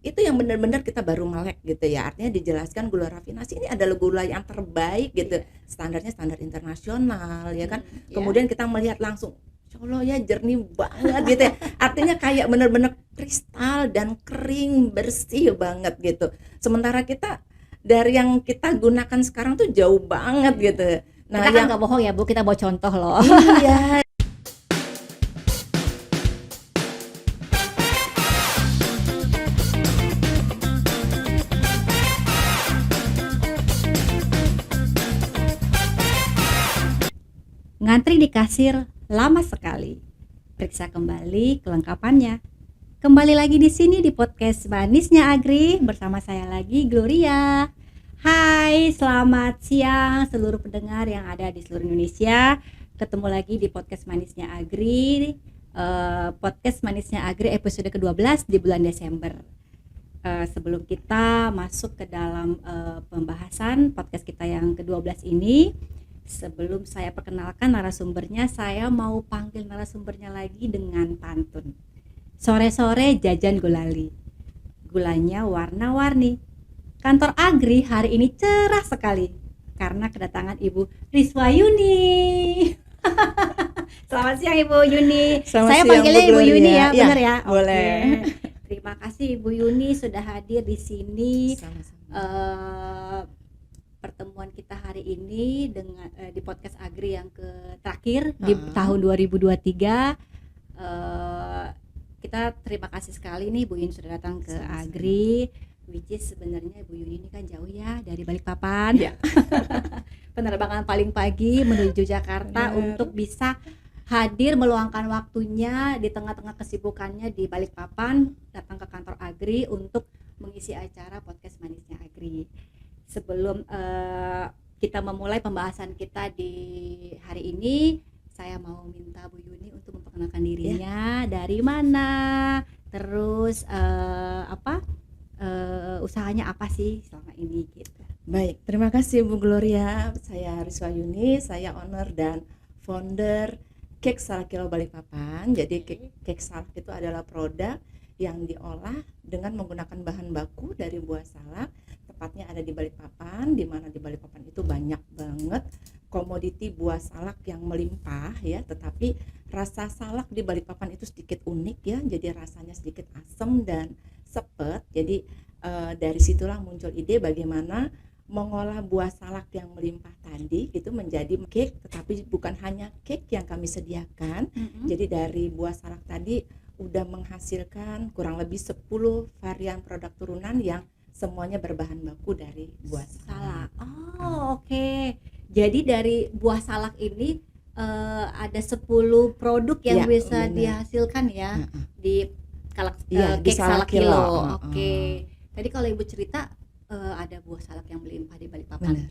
itu yang benar-benar kita baru melek gitu ya. Artinya dijelaskan gula rafinasi ini adalah gula yang terbaik gitu. Standarnya standar internasional ya kan. Kemudian kita melihat langsung, Insya Allah ya jernih banget gitu ya. Artinya kayak benar-benar kristal dan kering, bersih banget gitu. Sementara kita dari yang kita gunakan sekarang tuh jauh banget gitu. Nah, kita kan nggak bohong ya Bu, kita bawa contoh loh. Iya. Ngantri di kasir lama sekali. Periksa kembali kelengkapannya. Kembali lagi di sini di podcast Manisnya Agri bersama saya lagi Gloria. Hai, selamat siang seluruh pendengar yang ada di seluruh Indonesia. Ketemu lagi di podcast Manisnya Agri. Podcast Manisnya Agri episode ke-12 di bulan Desember. Sebelum kita masuk ke dalam pembahasan podcast kita yang ke-12 ini, sebelum saya perkenalkan narasumbernya, saya mau panggil narasumbernya lagi dengan pantun. Sore-sore jajan gulali, gulanya warna-warni. Kantor Agri hari ini cerah sekali karena kedatangan Ibu Riswayuni. Selamat siang Ibu Yuni. Saya panggilnya Ibu Yuni ya, benar ya? Boleh. Oke. Terima kasih Ibu Yuni sudah hadir di sini. Pertemuan kita hari ini dengan di podcast Agri yang terakhir di tahun 2023. Kita terima kasih sekali nih Bu Yuni sudah datang ke Agri, which is sebenarnya Bu Yuni ini kan jauh ya dari Balikpapan. Ya. Penerbangan paling pagi menuju Jakarta untuk bisa hadir meluangkan waktunya di tengah-tengah kesibukannya di Balikpapan, datang ke kantor Agri untuk mengisi acara podcast Manisnya Agri. Sebelum kita memulai pembahasan kita di hari ini, saya mau minta Bu Yuni untuk memperkenalkan dirinya, dari mana, terus usahanya apa sih selama ini gitu. Baik, terima kasih Bu Gloria. Saya Riswayuni, saya owner dan founder Cake Salak Kilo Balikpapan. Jadi cake salak itu adalah produk yang diolah dengan menggunakan bahan baku dari buah salak. Tepatnya ada di Balikpapan, di mana di Balikpapan itu banyak banget komoditi buah salak yang melimpah ya, tetapi rasa salak di Balikpapan itu sedikit unik ya, jadi rasanya sedikit asam dan sepet. Jadi dari situlah muncul ide bagaimana mengolah buah salak yang melimpah tadi itu menjadi cake, tetapi bukan hanya cake yang kami sediakan. Jadi dari buah salak tadi udah menghasilkan kurang lebih 10 varian produk turunan yang semuanya berbahan baku dari buah salak. Oh, oke. Jadi dari buah salak ini ada 10 produk yang bisa dihasilkan ya di cake salak kilo. Oke. Tadi kalau Ibu cerita ada buah salak yang melimpah di Balikpapan. Benar.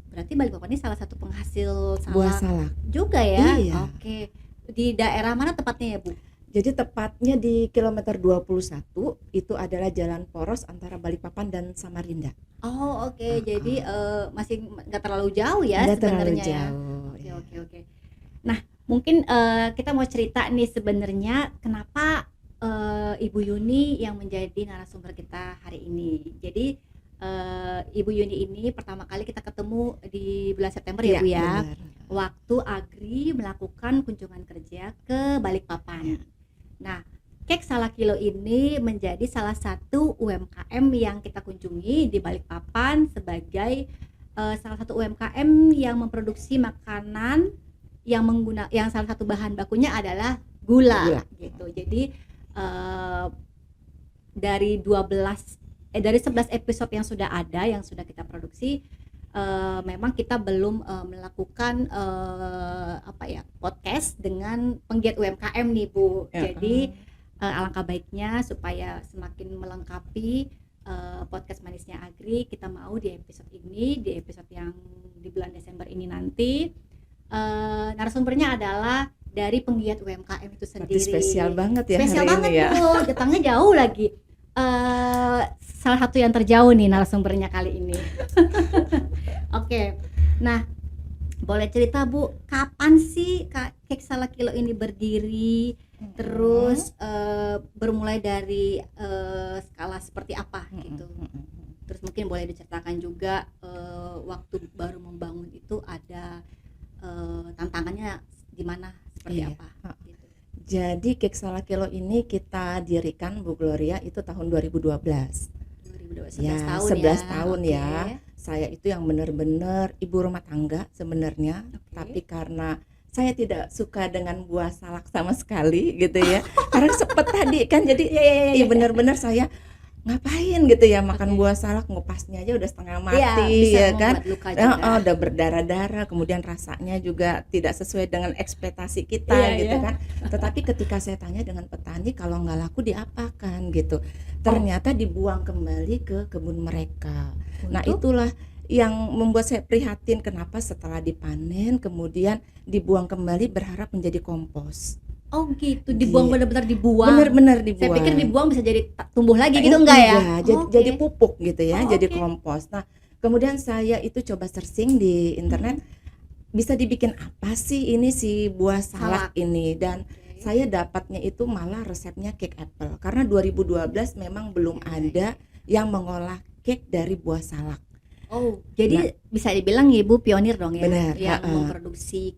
Berarti Balikpapan ini salah satu penghasil salak buah salak juga ya? Iya. Oke. Di daerah mana tepatnya ya Bu? Jadi tepatnya di kilometer 21 itu adalah jalan poros antara Balikpapan dan Samarinda. Oh oke. Jadi masih nggak terlalu jauh ya sebenarnya ya. Oke. Nah mungkin kita mau cerita nih sebenarnya kenapa Ibu Yuni yang menjadi narasumber kita hari ini. Jadi Ibu Yuni ini pertama kali kita ketemu di bulan September ya Bu ya. Benar. Waktu Agri melakukan kunjungan kerja ke Balikpapan. Nah, Cake Salak Kilo ini menjadi salah satu UMKM yang kita kunjungi di Balikpapan sebagai salah satu UMKM yang memproduksi makanan yang salah satu bahan bakunya adalah gula. Gitu. Jadi dari 11 episode yang sudah ada yang sudah kita produksi, memang kita belum melakukan podcast dengan penggiat UMKM nih Bu. Jadi alangkah baiknya supaya semakin melengkapi podcast Manisnya Agri, kita mau di episode ini, di episode yang di bulan Desember ini nanti narasumbernya adalah dari penggiat UMKM itu sendiri. Berarti spesial banget ya. Spesial hari banget ini ya. Bu, datangnya jauh lagi. Salah satu yang terjauh nih narasumbernya kali ini. Oke. Nah, boleh cerita Bu, kapan sih Cake Salak Kilo ini berdiri? Terus bermulai dari skala seperti apa gitu. Terus mungkin boleh diceritakan juga waktu baru membangun itu ada tantangannya gimana, seperti Iya. apa gitu. Jadi Cake Salak Kilo ini kita dirikan Bu Gloria itu tahun 2012. 2012, 11 Ya, tahun 11 ya. tahun Oke. ya. Saya itu yang benar-benar ibu rumah tangga sebenarnya, Oke. tapi karena saya tidak suka dengan buah salak sama sekali gitu ya. Karena sepet tadi kan jadi iya benar-benar saya ngapain gitu ya makan Oke. buah salak, ngupasnya aja udah setengah Iya, mati bisa ya kan. membuat luka juga. Udah berdarah-darah, kemudian rasanya juga tidak sesuai dengan ekspektasi kita Iya, gitu iya. kan. Tetapi ketika saya tanya dengan petani kalau nggak laku diapakan gitu, ternyata dibuang kembali ke kebun mereka. Nah Untuk itulah yang membuat saya prihatin kenapa setelah dipanen kemudian dibuang kembali berharap menjadi kompos. oh gitu, dibuang, Iya. benar-benar dibuang. Benar-benar Saya dibuang. pikir dibuang bisa jadi tumbuh lagi gitu, enggak ya? Jadi Oke. pupuk gitu ya, Oh, jadi oke. kompos. Nah, kemudian saya itu coba searching di internet, bisa dibikin apa sih ini si buah salak Salak. ini, dan Oke. saya dapatnya itu malah resepnya cake apple karena 2012 memang belum ada yang mengolah cake dari buah salak. Oh, jadi bisa dibilang Ibu pionir dong ya, Benar, yang heeh. memproduksi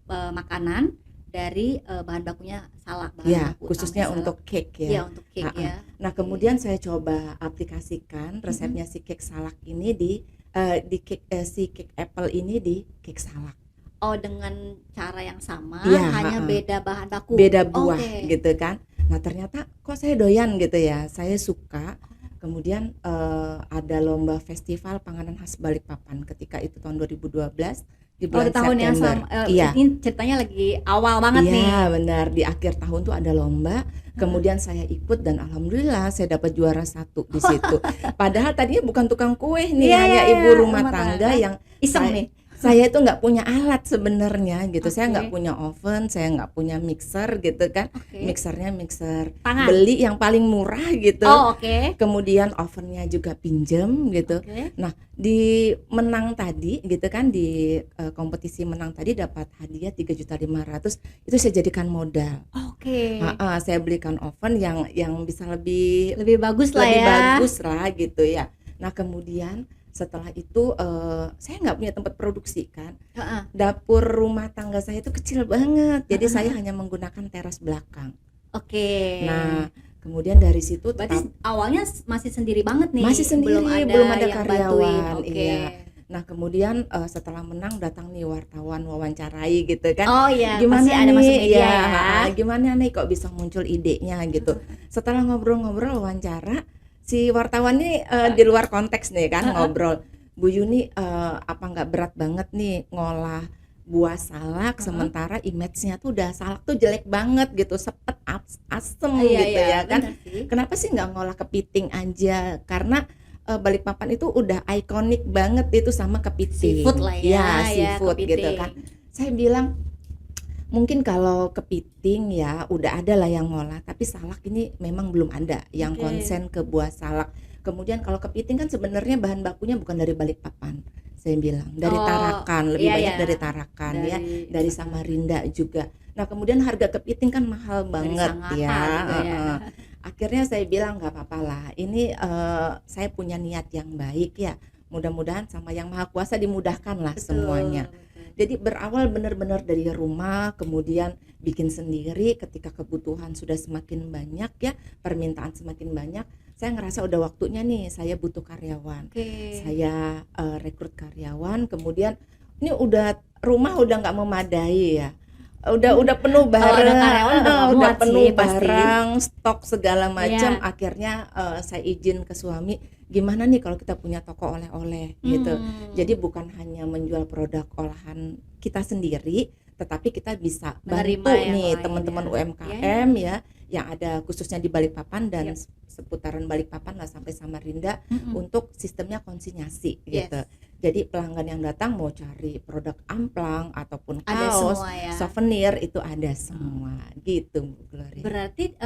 makanan dari bahan bakunya salak, bahan Ya, baku khususnya utamanya untuk cake salak. Iya, ya. untuk cake Heeh. ya. Nah, kemudian saya coba aplikasikan resepnya si cake salak ini di si cake apple ini di cake salak. Oh, dengan cara yang sama, Iya, hanya heeh. beda bahan baku. Beda buah Oke. gitu kan. Nah, ternyata kok saya doyan gitu ya. Saya suka. Kemudian ada lomba festival panganan khas Balikpapan ketika itu tahun 2012 di Oh, di bulan tahun yang September. sama. Iya. Ini ceritanya lagi awal banget nih. Iya, benar. Di akhir tahun tuh ada lomba. Kemudian saya ikut dan alhamdulillah saya dapat juara 1 di situ. Padahal tadinya bukan tukang kue nih, Iya, hanya iya, ibu iya, rumah rumah tangga tangga. yang Iseng saya- nih. saya itu nggak punya alat sebenarnya gitu. Saya Oke. nggak punya oven, saya nggak punya mixer gitu kan. Oke. Mixernya mixer Tangan. beli yang paling murah gitu. Oh, oke. Kemudian ovennya juga pinjem gitu. Oke. Nah, di menang tadi gitu kan, di kompetisi menang tadi dapat hadiah 3.500.000, itu saya jadikan modal. Oke. Saya belikan oven yang bisa lebih Lebih bagus lah lebih ya. bagus lah gitu ya. Nah, kemudian setelah itu saya nggak punya tempat produksi kan. Heeh. Dapur rumah tangga saya itu kecil banget, jadi saya hanya menggunakan teras belakang. Oke. Nah, kemudian dari situ berarti tetap awalnya masih sendiri banget nih. Masih sendiri, belum ada yang karyawan, bantuin. Oke. iya. Nah, kemudian setelah menang datang nih wartawan wawancarai gitu kan. Oh iya, Gimana pasti ada nih? masuk media Iya, ya. gimana nih kok bisa muncul idenya gitu. Setelah ngobrol-ngobrol wawancara, si wartawan nih di luar konteks nih kan ngobrol. Bu Yuni, apa nggak berat banget nih ngolah buah salak sementara image-nya tuh udah salak tuh jelek banget gitu, sepet, asem Iya, gitu iya, ya kan. bener sih. Kenapa sih nggak ngolah kepiting aja? Karena Balikpapan itu udah ikonik banget itu sama kepiting. Seafood lah ya, seafood kepiting. gitu kan. Saya bilang mungkin kalau kepiting ya udah ada lah yang ngolah, tapi salak ini memang belum ada yang Oke. konsen ke buah salak. Kemudian kalau kepiting kan sebenarnya bahan bakunya bukan dari Balikpapan. Saya bilang dari Oh, Tarakan, lebih iya, banyak iya. dari Tarakan ya, dari Samarinda juga. Nah, kemudian harga kepiting kan mahal banget Sangatta ya. juga ya. Heeh. Akhirnya saya bilang nggak apa-apa lah. Ini saya punya niat yang baik ya. Mudah-mudahan sama Yang Maha Kuasa dimudahkan lah Betul, semuanya. betul. Jadi berawal benar-benar dari rumah, kemudian bikin sendiri. Ketika kebutuhan sudah semakin banyak ya, permintaan semakin banyak, saya ngerasa udah waktunya nih saya butuh karyawan. Oke. Saya rekrut karyawan, kemudian ini rumah udah nggak memadai ya. Udah penuh Kalau ada barang, karyawan udah nggak udah muat penuh sih, pasti. barang, stok segala macam. Iya. Akhirnya saya izin ke suami, gimana nih kalau kita punya toko oleh-oleh gitu. Jadi bukan hanya menjual produk olahan kita sendiri, tetapi kita bisa Menerima bantu yang nih lain teman-teman ya. UMKM ya, yang ada khususnya di Balikpapan dan Yap. seputaran Balikpapan lah sampai Samarinda Mm-mm. untuk sistemnya konsinyasi Yes. gitu. Jadi pelanggan yang datang mau cari produk amplang ataupun Ada kaos, semua ya. souvenir itu ada semua gitu Bu Gloria. Berarti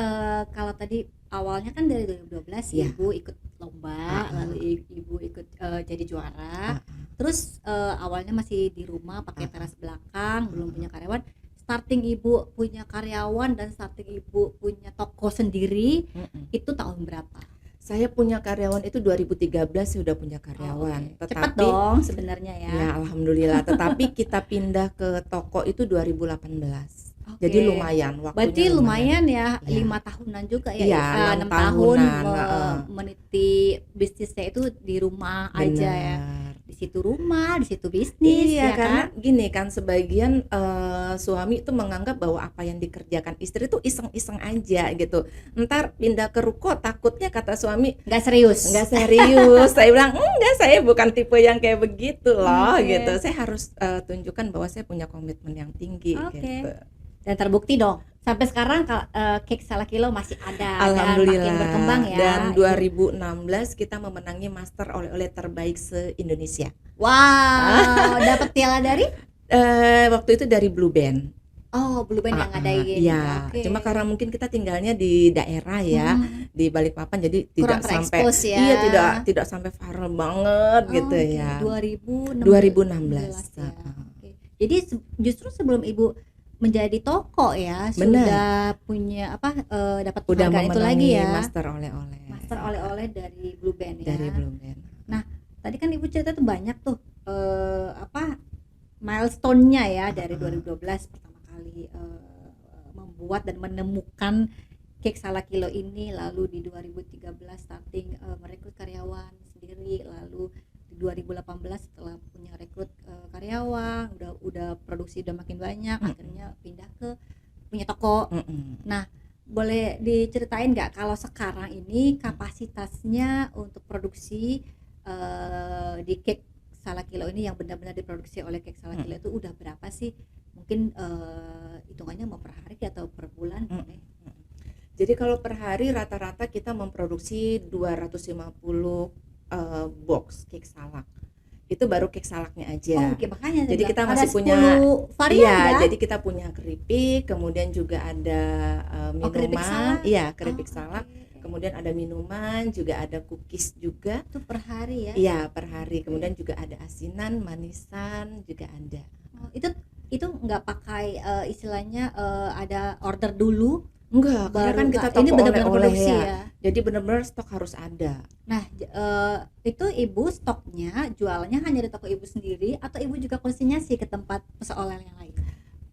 kalau tadi awalnya kan dari 2012 Iya. Ibu ikut lomba, lalu Ibu ikut jadi juara. Terus awalnya masih di rumah pakai teras belakang, belum punya karyawan. starting ibu punya karyawan dan starting ibu punya toko sendiri itu tahun berapa? Saya punya karyawan itu 2013 sudah punya karyawan. Cepet Tetapi dong sebenarnya ya. ya alhamdulillah, tetapi kita pindah ke toko itu 2018. Oke. Jadi lumayan waktunya. Berarti lumayan ya, Iya. 5 tahunan juga ya. Iya, 6 6 tahun tahunan, meniti bisnisnya itu di rumah aja ya. Benar. Di situ rumah, di situ bisnis Iya, ya karena kan? gini kan sebagian suami itu menganggap bahwa apa yang dikerjakan istri itu iseng-iseng aja gitu. Ntar pindah ke ruko takutnya kata suami Nggak serius. nggak serius. Saya bilang enggak, saya bukan tipe yang kayak begitu loh Oke. gitu. Saya harus tunjukkan bahwa saya punya komitmen yang tinggi Oke. gitu. Dan terbukti dong. Sampai sekarang Cake Salah Kilo masih ada Alhamdulillah. dan makin berkembang ya. Dan Itu. 2016 kita memenangi Master oleh-oleh terbaik se-Indonesia. Wow, dapat piala dari? Waktu itu dari Blue Band. Oh, Blue Band yang ngadain. Iya, Oke. cuma karena mungkin kita tinggalnya di daerah ya, di Balikpapan, jadi Kurang tidak sampai terekspos ya. iya tidak sampai viral banget gitu Oke, ya. 2016 ya. Oke. Jadi justru sebelum Ibu menjadi toko ya, Benar. sudah punya dapat Udah penghargaan itu lagi memenangi ya. Master oleh-oleh. Master oleh-oleh dari Blue Band ya. Dari Blue Band. Tadi kan Ibu cerita tuh banyak tuh milestone-nya ya dari 2012 pertama kali membuat dan menemukan Cake Salah Kilo ini, lalu di 2013 starting merekrut karyawan sendiri, lalu di 2018 setelah punya rekrut karyawan, udah produksi udah makin banyak, akhirnya pindah ke punya toko. Boleh diceritain nggak kalau sekarang ini kapasitasnya untuk produksi di Cake Salah Kilo ini yang benar-benar diproduksi oleh Cake Salah Kilo itu udah berapa sih? Mungkin hitungannya mau per hari atau per bulan boleh? Jadi kalau per hari rata-rata kita memproduksi 250 box cake salak. Itu baru cake salaknya aja. Oke, makanya Jadi kita ada masih 10 punya varian iya, ya? jadi kita punya keripik, kemudian juga ada keripik minuman, salak? iya keripik Oh, salak. oke. Kemudian ada minuman, juga ada cookies juga. Itu per hari ya? Iya, per hari. Kemudian juga ada asinan, manisan juga ada. Oh, itu nggak pakai istilahnya ada order dulu Enggak, karena baru kan kita ini toko benar-benar oleh-oleh produksi ya. ya. Jadi benar-benar stok harus ada. Nah, itu Ibu stoknya jualnya hanya di toko Ibu sendiri atau Ibu juga konsinyasi ke tempat oleh yang lain?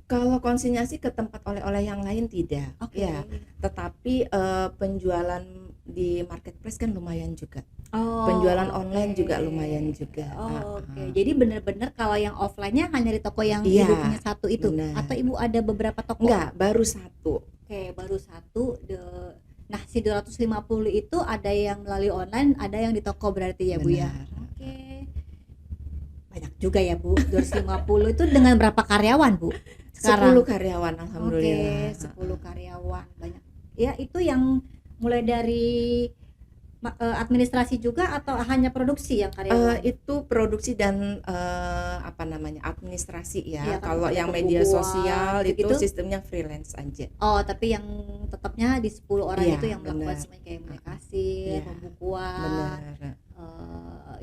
Kalau konsinyasi ke tempat oleh-oleh yang lain tidak. Oke. Ya, tetapi penjualan di marketplace kan lumayan juga. Oh, Penjualan oke. online juga lumayan juga. Oh, oke. Jadi benar-benar kalau yang offline-nya hanya di toko yang Iya, Ibu punya satu itu benar. atau Ibu ada beberapa toko? Enggak, baru satu. Oke, baru satu. Nah, si 250 itu ada yang melalui online, ada yang di toko berarti ya, Bu ya. Benar. Oke. Banyak juga ya, Bu. 250 itu dengan berapa karyawan, Bu? 10 karyawan alhamdulillah. Oke, 10 karyawan. Banyak. Ya, itu yang mulai dari administrasi juga atau hanya produksi yang karyawan? Itu produksi dan administrasi ya. Iya, kan Kalau ada yang media pembukuan, sosial itu gitu-gitu? sistemnya freelance aja. Oh, tapi yang tetapnya di 10 orang Iya, itu yang melakukan benar. semuanya kayak mulai kasir, Iya, pembukuan, Benar.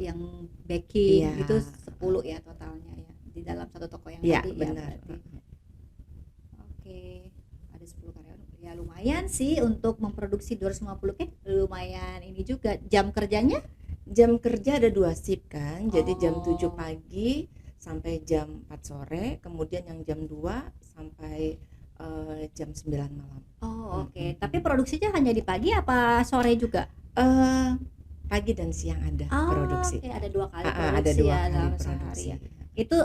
yang baking Iya. itu 10 ya totalnya ya di dalam satu toko yang Iya, tadi ya benar. berarti. Oke, ada 10 karyawan. Ya lumayan sih untuk memproduksi 250 cake, lumayan ini juga. Jam kerjanya? Jam kerja ada 2 shift kan. Jadi jam 7 Oh. pagi sampai jam 4 sore, kemudian yang jam 2 sampai jam 9 malam. Oh, oke. Tapi produksinya hanya di pagi apa sore juga? Pagi dan siang ada Oh, produksi. oke, ada 2 kali Ada produksi 2 ya kali dalam produksi. sehari ya. Itu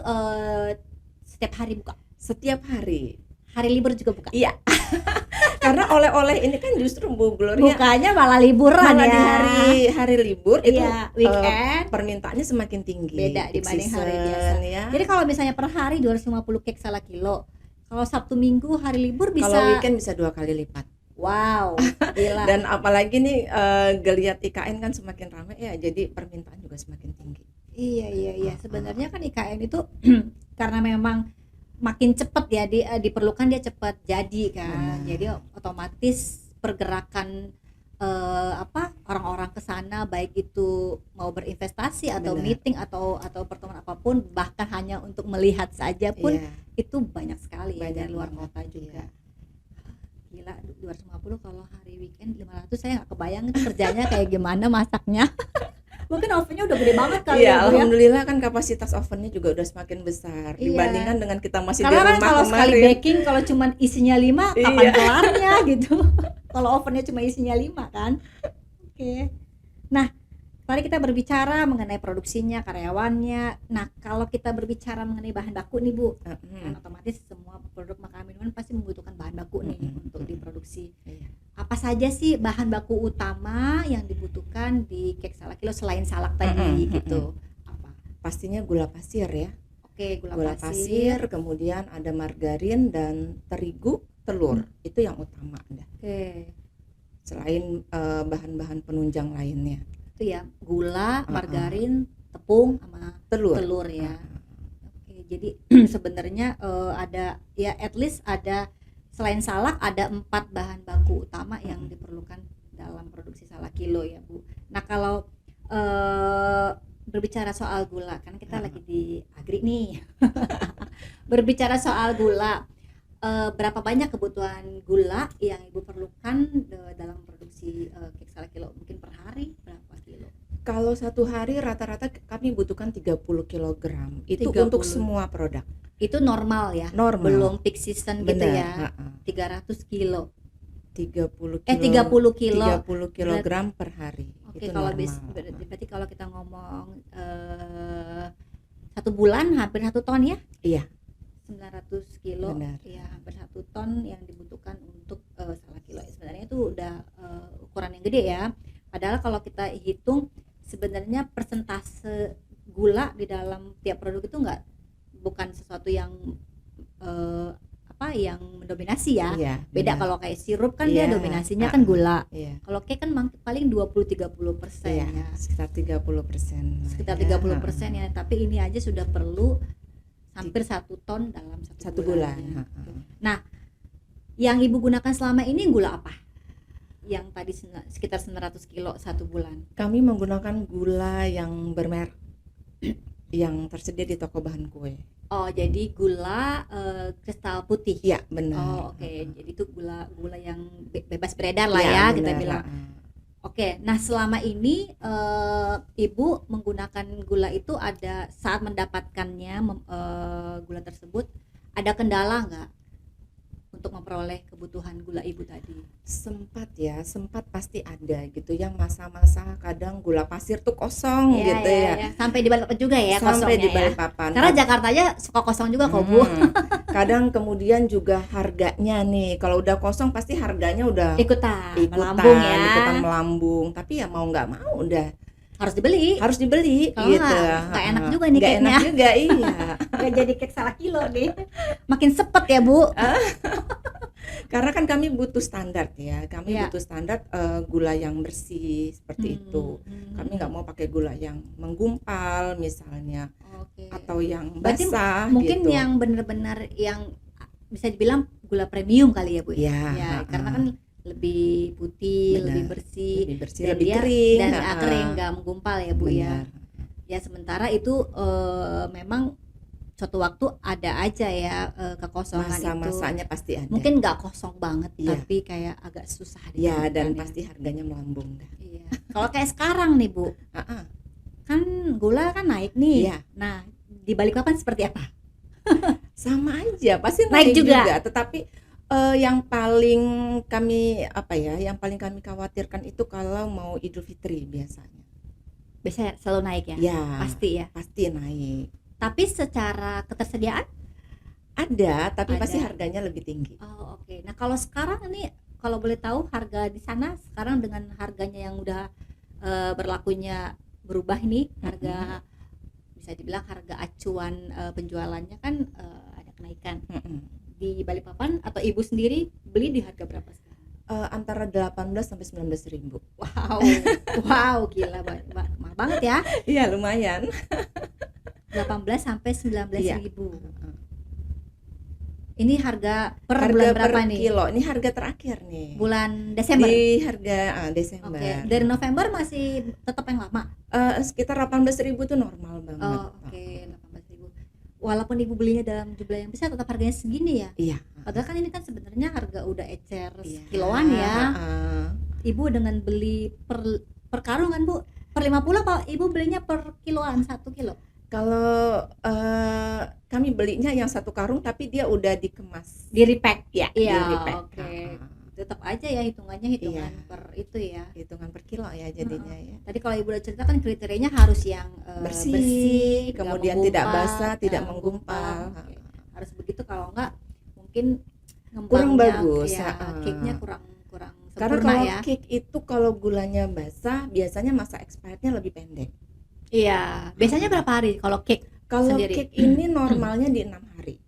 setiap hari buka. Setiap hari. Hari libur juga buka. Iya. Karena oleh-oleh ini kan justru Bu Gloria Bukanya malah liburan malah ya. di hari libur itu Iya, weekend permintaannya semakin tinggi. beda Peak dibanding hari season, biasa. ya. Jadi kalau misalnya per hari 250 cake salah kilo. Kalau Sabtu Minggu hari libur bisa. Kalau weekend bisa 2 kali lipat. Wow, gila. Dan apalagi nih geliat IKN kan semakin ramai ya, jadi permintaan juga semakin tinggi. Iya. Sebenarnya kan IKN itu karena memang makin cepat ya diperlukan dia cepat jadi kan. Benar. Jadi otomatis pergerakan orang-orang ke sana, baik itu mau berinvestasi atau Benar. meeting atau pertemuan apapun, bahkan hanya untuk melihat saja pun Iya, itu banyak sekali ya banyak dari luar banget, kota juga. iya. Gila, 250 kalau hari weekend 500, saya nggak kebayang itu kerjanya kayak gimana masaknya. Mungkin ovennya udah gede banget kali Iya, ya Bu ya. alhamdulillah kan kapasitas ovennya juga udah semakin besar Iya. dibandingkan dengan kita masih di Karena kan rumah kalau sekali kemarin. baking kalau cuman isinya 5 kapan Iya. kelarnya gitu. Kalau ovennya cuma isinya 5 kan. Oke. Nah, tadi kita berbicara mengenai produksinya, karyawannya. Nah, kalau kita berbicara mengenai bahan baku nih Bu, kan otomatis semua produk makanan minuman pasti membutuhkan bahan baku nih untuk diproduksi. Iya. Apa saja sih bahan baku utama yang dibutuhkan di cake salak kilo selain salak tadi gitu? Apa? Pastinya gula pasir ya. Oke, Gula pasir, kemudian ada margarin dan terigu, telur. Itu yang utama ada. Oke. Selain bahan-bahan penunjang lainnya. Itu ya, gula, margarin, tepung sama telur ya. Oke, jadi sebenarnya ada ya at least ada selain salak ada 4 bahan baku utama yang diperlukan dalam produksi salak kilo ya Bu. Nah kalau berbicara soal gula, kan kita lagi di Agri nih. Berbicara soal gula, berapa banyak kebutuhan gula yang Ibu perlukan dalam produksi cake salak kilo? Mungkin per hari berapa kilo? Kalau satu hari rata-rata kami butuhkan 30 kg. Itu 30. untuk semua produk. Itu normal ya? Normal. Belum peak season gitu Benar, ya? 300 kilo. 30 kilo. 30 kg per hari. Oke, Itu kalau normal. berarti kalau kita ngomong 1 bulan hampir 1 ton ya? Iya. 900 kilo. Benar. Ya, hampir 1 ton yang dibutuhkan untuk salak kilo. Sebenarnya itu udah ukuran yang gede ya. Padahal kalau kita hitung sebenarnya persentase gula di dalam tiap produk itu bukan sesuatu yang yang mendominasi ya. Iya, Beda benar. kalau kayak sirup kan dia Iya, dominasinya kan gula. Iya. Kalau cake kan paling 20-30% Iya, ya. sekitar 30%. Sekitar 30% ya, tapi ini aja sudah perlu hampir 1 ton dalam satu bulan. ya. Nah, yang Ibu gunakan selama ini gula apa? Yang tadi sekitar 900 kilo 1 bulan. Kami menggunakan gula yang bermerek yang tersedia di toko bahan kue. Oh, jadi gula kristal putih. Iya, benar. Oh, oke. Jadi itu gula yang bebas beredar lah Iya, ya, benar. kita bilang. Oke, nah selama ini Ibu menggunakan gula itu ada saat mendapatkannya gula tersebut ada kendala nggak untuk memperoleh kebutuhan gula Ibu tadi? Sempat pasti ada gitu yang masa-masa kadang gula pasir tuh kosong gitu ya. Sampai di Balikpapan juga ya Sampai kosongnya di ya. Balikpapan. Karena Jakarta aja suka kosong juga kok Bu. Kadang kemudian juga harganya nih, kalau udah kosong pasti harganya udah ikutan melambung ya. ikutan melambung. Tapi ya mau nggak mau udah Harus dibeli. Kalau Kalau gitu. nggak enak juga nih Nggak cake-nya. enak juga, iya. Nggak jadi cake salak kilo nih. Makin sepet ya Bu. Karena kan kami butuh standar ya. Kami Iya. butuh standar gula yang bersih seperti itu. Kami nggak mau pakai gula yang menggumpal misalnya, Oke. atau yang Berarti basah mungkin gitu. yang benar-benar yang bisa dibilang gula premium kali ya Bu Ya, ya, karena kan lebih putih, Benar. lebih bersih, lebih bersih, dan lebih dia kering. dan kering, nggak menggumpal ya Bu ya. Benar. Ya sementara itu memang suatu waktu ada aja ya kekosongan itu. Masa-masanya pasti ada. Mungkin nggak kosong banget, Iya. tapi kayak agak susah Ya, dan ditemukan pasti harganya melambung dah. Iya. Kalau kayak sekarang nih Bu, kan gula kan naik nih. Iya. Nah, di Balikpapan seperti apa? Sama aja, pasti Naik naik juga. juga. Tetapi yang paling kami yang paling kami khawatirkan itu kalau mau Idul Fitri biasanya. Biasanya selalu naik ya? Ya, Pasti ya. pasti naik. Tapi secara ketersediaan? Ada, tapi pasti Ada. harganya lebih tinggi. Oh, oke. Nah, kalau sekarang ini kalau boleh tahu harga di sana sekarang dengan harganya yang udah berlakunya berubah nih, harga bisa dibilang harga acuan penjualannya kan ada kenaikan. Di Balikpapan atau Ibu sendiri beli di harga berapa sekarang? Antara 18 sampai 19 ribu. Wow. Wow, gila mahal banget ya. Iya, lumayan. 18 sampai 19 Iya. ribu. Ini harga per Harga bulan per berapa nih? kilo. Ini harga terakhir nih. Bulan Desember. Di harga Desember. Oke, dari November masih tetap yang lama. Sekitar 18.000 tuh normal banget. Oh, oke, 18.000. Walaupun ibu belinya dalam jumlah yang besar, tetap harganya segini ya. Iya. Padahal kan ini kan sebenarnya harga udah ecer Iya. kiloan ya. Heeh. Ibu dengan beli per karung kan Bu? Per 50 apa ibu belinya per kiloan 1 kilo? Kalau kami belinya yang 1 karung tapi dia udah dikemas. Di repack. Ya, Iya, di repack. oke. Tetap aja ya hitungan Iya. per itu ya. Hitungan per kilo ya jadinya ya. Tadi kalau ibu udah cerita kan kriterianya harus yang Bersih, nggak kemudian tidak menggumpal, basah, tidak nggak menggumpal. Oke. Harus begitu, kalau enggak mungkin Kurang ngembangnya, bagus, ya, heeh. cake-nya kurang Karena sempurna kalau ya. cake itu kalau gulanya basah biasanya masa expirednya lebih pendek. Iya, biasanya berapa hari kalau cake? Kalau Sendiri. cake ini normalnya di 6 hari.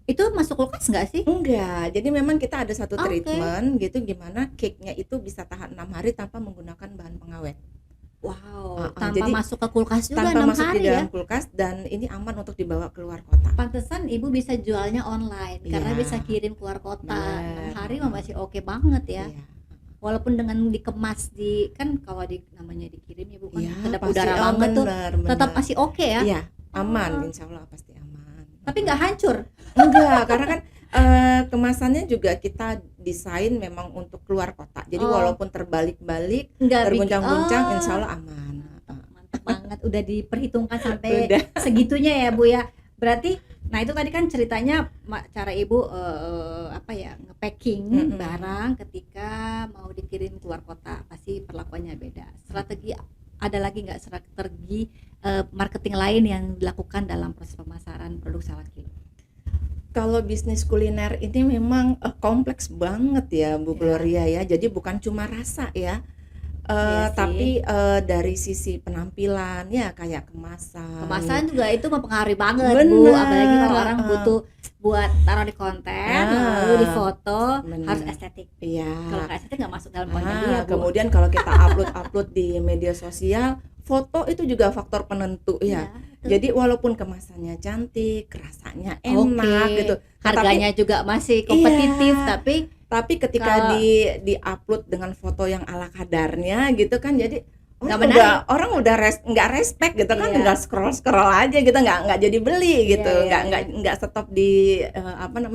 Itu masuk kulkas nggak sih? Enggak, jadi memang kita ada satu Oke. treatment gitu gimana cake-nya itu bisa tahan 6 hari tanpa menggunakan bahan pengawet. Wow, Tanpa tanpa jadi masuk ke kulkas juga tanpa 6 masuk hari di ya. dalam kulkas dan ini aman untuk dibawa keluar kota. Pantesan ibu bisa jualnya online karena Iya. bisa kirim keluar kota. Bener. 6 hari mah masih oke banget ya. Iya. Walaupun dengan dikemas kan kalau namanya dikirim ya Bu kan Iya, kedap pasti, udara banget tuh, bener, tetap bener. masih oke ya. Iya, aman, Oh. insya Allah pasti aman. Tapi nggak hancur. Enggak, karena kan kemasannya juga kita desain memang untuk keluar kota. Jadi Oh. walaupun terbalik-balik, Nggak terguncang-guncang, bikin- insya Allah aman. Mantap banget, udah diperhitungkan sampai Udah. segitunya ya Bu ya. Berarti nah itu tadi kan ceritanya cara ibu nge-packing Mm-mm. barang ketika mau dikirim keluar kota, pasti perlakuannya beda. Strategi ada lagi nggak strategi marketing lain yang dilakukan dalam proses pemasaran produk Salakil? Kalau bisnis kuliner ini memang kompleks banget ya Bu Ya. Gloria ya. Jadi bukan cuma rasa ya. Iya sih. Tapi dari sisi penampilan ya kayak kemasan. Kemasan juga itu mempengaruhi banget Bener, Bu, apalagi kalau orang heeh. butuh buat taruh di konten, Ah, lalu di foto, bener. harus estetik. Iya. Kalau nggak estetik nggak masuk dalam poinnya dia Bu. Kemudian kalau kita upload di media sosial, foto itu juga faktor penentu ya. Iya, Jadi walaupun kemasannya cantik, rasanya Oke. enak gitu. harganya juga masih kompetitif, Iya. Tapi ketika Kalau- di-upload dengan foto yang ala kadarnya gitu kan, jadi Nggak menarik. orang udah nggak respect gitu kan, Iya. nggak scroll aja gitu, nggak jadi beli gitu, Iya, iya, nggak stop di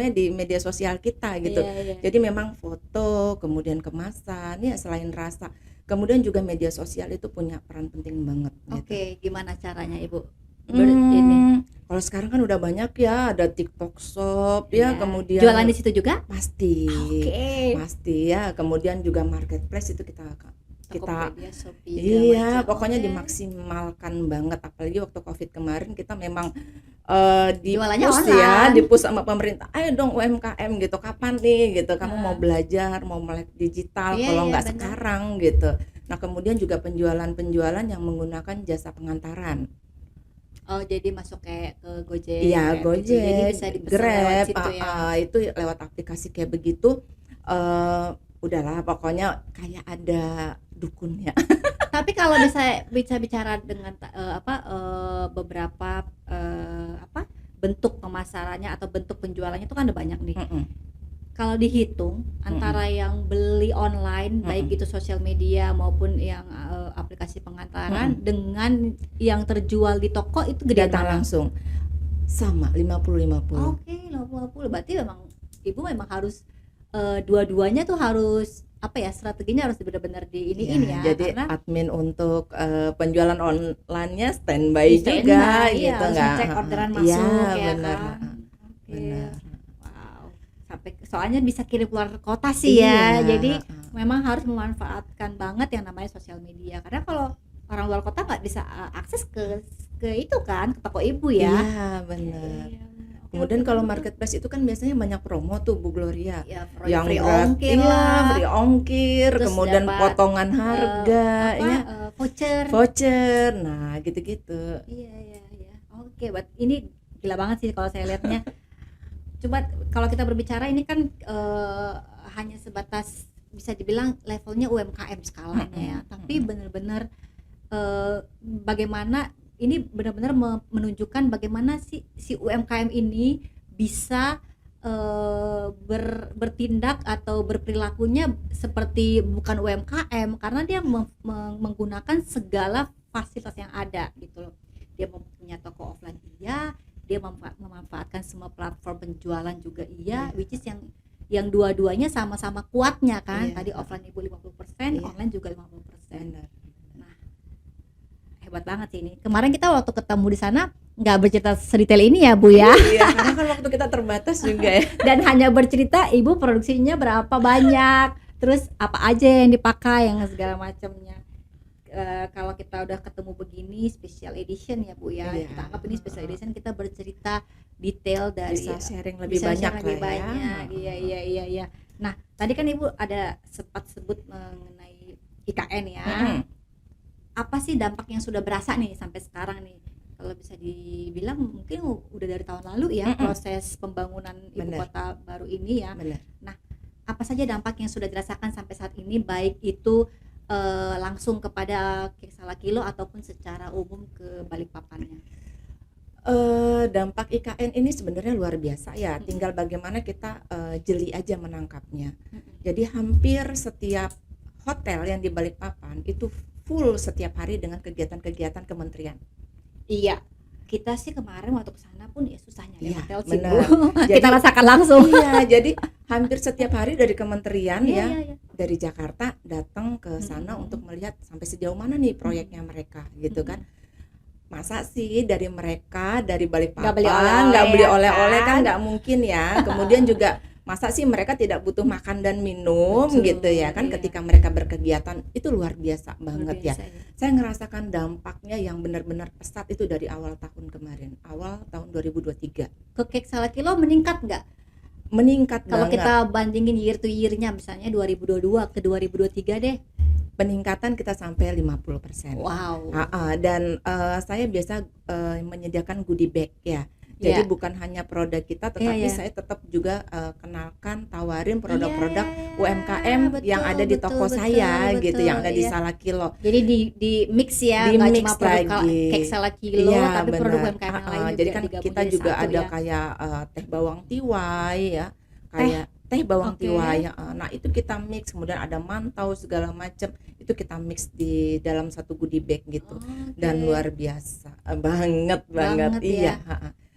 di media sosial kita gitu. Iya. Jadi memang foto, kemudian kemasan, ya selain rasa, kemudian juga media sosial itu punya peran penting banget. Oke, gimana caranya Ibu? Ini. Kalau sekarang kan udah banyak ya, ada TikTok Shop ya, Iya. kemudian Jualan di situ juga? pasti, Oke. pasti ya, kemudian juga marketplace itu kita Tokopedia, Shopee, segala iya, macam. pokoknya Oke. dimaksimalkan banget, apalagi waktu Covid kemarin kita memang Jualannya di-push ya, online. di-push sama pemerintah, ayo dong UMKM gitu, kapan nih gitu, kamu Nah. mau belajar, mau melek digital, Iya, kalau iya, nggak benar. sekarang gitu. Nah kemudian juga penjualan yang menggunakan jasa pengantaran. Oh, jadi masuk kayak ke Gojek. Iya, kayak gitu. Jadi Gojek, bisa dipesan lewat Grab, situ ya. itu lewat aplikasi kayak begitu. Udahlah, pokoknya kayak ada dukunnya. Tapi kalau bisa bicara dengan beberapa bentuk pemasarannya atau bentuk penjualannya itu kan ada banyak nih. Mm-mm. Kalau dihitung antara yang beli online, baik itu sosial media maupun yang aplikasi pengantaran, dengan yang terjual di toko, itu gedean Datang mana? langsung sama 50-50. Oke, 50. Berarti memang ibu memang harus dua-duanya tuh harus strateginya harus benar-benar di ini ya, Jadi karena admin untuk penjualan online-nya standby Standby, juga iya, gitu, harus nggak? ngecek orderan Iya, masuk ya benar. kan. Oke. Benar. Wow. Sampai soalnya bisa kirim keluar kota sih ya. Iya, Jadi memang harus memanfaatkan banget yang namanya sosial media. Karena kalau orang luar kota nggak bisa akses ke itu kan, ke toko ibu ya. Iya, benar. Iya. Kemudian kalau marketplace itu kan biasanya banyak promo tuh Bu Gloria. ya, Yang free gratis, ongkir iya, lah, free ongkir, Terus kemudian dapat, potongan harga, ya, voucher. voucher, nah gitu-gitu. Iya. Oke, buat ini gila banget sih kalau saya lihatnya. Coba kalau kita berbicara ini kan hanya sebatas bisa dibilang levelnya UMKM skalanya ya, tapi benar-benar bagaimana ini benar-benar menunjukkan bagaimana si UMKM ini bisa bertindak atau berperilakunya seperti bukan UMKM, karena dia menggunakan segala fasilitas yang ada gitu loh. Dia punya toko offline, iya, dia memanfaatkan semua platform penjualan juga, iya, which is yang dua-duanya sama-sama kuatnya kan. Tadi offline ibu 50%, online juga 50%. Nah, hebat banget sih ini. Kemarin kita waktu ketemu di sana nggak bercerita sedetail ini ya Bu ya. Iya, karena kan waktu kita terbatas juga ya. Dan hanya bercerita ibu produksinya berapa banyak, terus apa aja yang dipakai, yang segala macamnya. Kalau kita udah ketemu begini special edition ya Bu ya, kita anggap ini special edition, kita bercerita detail dari bisa sharing lebih banyak lah ya. Iya. Nah, tadi kan Ibu ada sempat sebut mengenai IKN ya. Apa sih dampak yang sudah berasa nih sampai sekarang nih? Kalau bisa dibilang mungkin udah dari tahun lalu ya, proses pembangunan ibu kota baru ini ya. Nah, apa saja dampak yang sudah dirasakan sampai saat ini, baik itu langsung kepada Kek Salakilo ataupun secara umum ke Balikpapannya? Dampak IKN ini sebenarnya luar biasa ya, tinggal bagaimana kita jeli aja menangkapnya. Jadi hampir setiap hotel yang di Balikpapan itu full setiap hari dengan kegiatan-kegiatan kementerian. Iya, kita sih kemarin waktu kesana pun ya susah nyari hotel sih benar. Bu. Jadi, kita rasakan langsung. Iya, jadi hampir setiap hari dari kementerian dari Jakarta datang ke sana untuk melihat sampai sejauh mana nih proyeknya mereka gitu kan. Masa sih dari mereka dari Balikpapan nggak beli oleh-oleh kan nggak mungkin ya. Kemudian juga masa sih mereka tidak butuh makan dan minum gitu ya kan. Ketika mereka berkegiatan itu luar biasa banget ya. Saya ngerasakan dampaknya yang benar-benar pesat itu dari awal tahun kemarin, awal tahun 2023. Ke Kek Salakilo meningkat nggak? Meningkat kalau banget. Kita bandingin year to year-nya, misalnya 2022 ke 2023 deh. Peningkatan kita sampai 50%. Wow. Dan saya biasa menyediakan goodie bag ya. Jadi bukan hanya produk kita, tetapi saya tetap juga kenalkan, tawarin produk-produk UMKM yang ada di toko saya gitu, yang ada di Salakilo. Jadi di mix ya, nggak cuma produk Kek Salakilo, tapi produk UMKM yang lain jadi kan kita juga ada kayak teh bawang tiwai ya, kayak teh bawang tiwai. Nah itu kita mix, kemudian ada mantau segala macam, itu kita mix di dalam satu goodie bag gitu. Dan luar biasa banget iya.